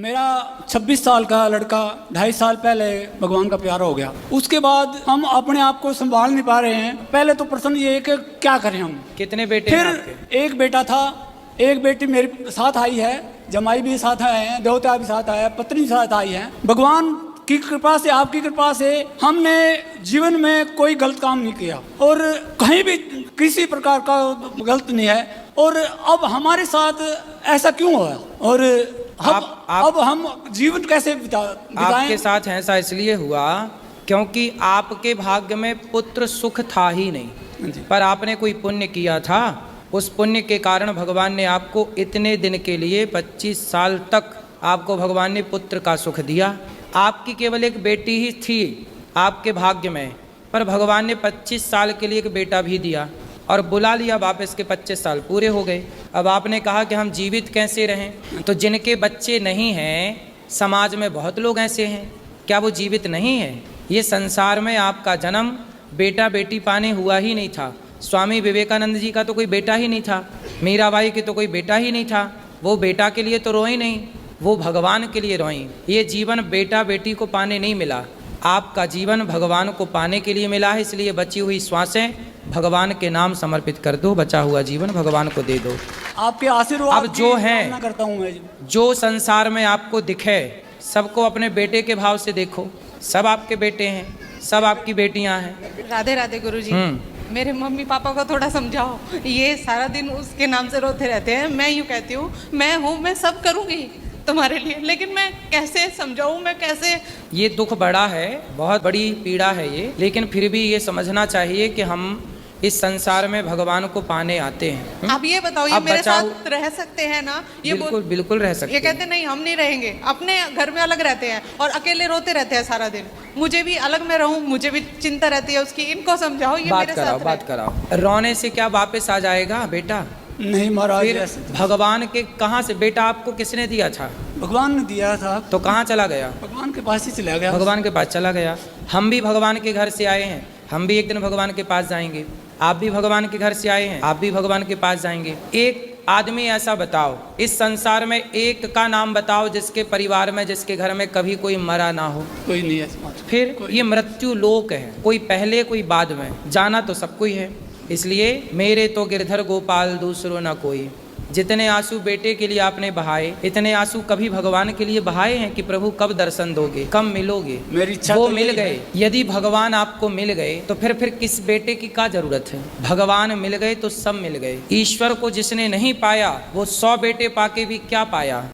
मेरा 26 साल का लड़का 2.5 साल पहले भगवान का प्यारा हो गया। उसके बाद हम अपने आप को संभाल नहीं पा रहे हैं। पहले तो प्रश्न ये है कि क्या करें हम। कितने बेटे फिर हैं आपके? एक बेटा था, एक बेटी मेरे साथ आई है, जमाई भी साथ आए हैं, देवता भी साथ आया है, पत्नी साथ आई है। भगवान की कृपा से, आपकी कृपा से हमने जीवन में कोई गलत काम नहीं किया और कहीं भी किसी प्रकार का गलत नहीं है। और अब हमारे साथ ऐसा क्यों हुआ और अब हम जीवन कैसे बिताएं? आपके साथ ऐसा इसलिए हुआ क्योंकि आपके भाग्य में पुत्र सुख था ही नहीं, पर आपने कोई पुण्य किया था। उस पुण्य के कारण भगवान ने आपको इतने दिन के लिए 25 साल तक आपको भगवान ने पुत्र का सुख दिया। आपकी केवल एक बेटी ही थी आपके भाग्य में, पर भगवान ने 25 साल के लिए एक बेटा भी दिया और बुला लिया। वापस के 25 साल पूरे हो गए। अब आपने कहा कि हम जीवित कैसे रहें? तो जिनके बच्चे नहीं हैं, समाज में बहुत लोग ऐसे हैं, क्या वो जीवित नहीं हैं? ये संसार में आपका जन्म बेटा बेटी पाने हुआ ही नहीं था। स्वामी विवेकानंद जी का तो कोई बेटा ही नहीं था, मीराबाई के तो कोई बेटा ही नहीं था। वो बेटा के लिए तो रोई नहीं, वो भगवान के लिए रोई। ये जीवन बेटा बेटी को पाने नहीं मिला, आपका जीवन भगवान को पाने के लिए मिला है। इसलिए बची हुई श्वासें भगवान के नाम समर्पित कर दो, बचा हुआ जीवन भगवान को दे दो। आपके आशीर्वाद अब जो है, करता हूं मैं, जो संसार में आपको दिखे सबको अपने बेटे के भाव से देखो। सब आपके बेटे हैं, सब आपकी बेटियां हैं। राधे राधे गुरुजी। मेरे मम्मी पापा को थोड़ा समझाओ, ये सारा दिन उसके नाम से रोते रहते हैं। मैं यूँ कहती हूँ, मैं सब करूँगी तुम्हारे लिए, लेकिन मैं कैसे समझाऊं, मैं कैसे। ये दुख बड़ा है, बहुत बड़ी पीड़ा है ये, लेकिन फिर भी ये समझना चाहिए कि हम इस संसार में भगवान को पाने आते हैं। आप ये बताओ, ये मेरे साथ रह सकते हैं ना? ये बिल्कुल बिल्कुल रह सकते हैं। ये कहते नहीं हम नहीं रहेंगे, अपने घर में अलग रहते हैं और अकेले रोते रहते हैं सारा दिन। मुझे भी अलग में रहूं, मुझे भी चिंता रहती है उसकी। इनको समझाओ, ये मेरे साथ बात कराओ। रोने से क्या वापस आ जाएगा बेटा? नहीं महाराज। फिर भगवान के कहाँ से बेटा आपको किसने दिया था? भगवान ने दिया था। तो कहाँ चला गया? भगवान के पास ही चला गया। भगवान के पास चला गया। हम भी भगवान के घर से आए हैं, हम भी एक दिन भगवान के पास जाएंगे। आप भी भगवान के घर से आए हैं, आप भी भगवान के पास जाएंगे। एक आदमी ऐसा बताओ, इस संसार में एक का नाम बताओ जिसके परिवार में, जिसके घर में कभी कोई मरा ना हो। कोई नहीं है। फिर ये मृत्यु लोक है, कोई पहले कोई बाद में, जाना तो सबको ही है। इसलिए मेरे तो गिरधर गोपाल दूसरो ना कोई। जितने आंसू बेटे के लिए आपने बहाए, इतने आंसू कभी भगवान के लिए बहाए हैं कि प्रभु कब दर्शन दोगे, कब मिलोगे? मेरी इच्छा वो तो मिल गए। यदि भगवान आपको मिल गए तो फिर किस बेटे की क्या जरूरत है? भगवान मिल गए तो सब मिल गए। ईश्वर को जिसने नहीं पाया वो 100 बेटे पाके भी क्या पाया?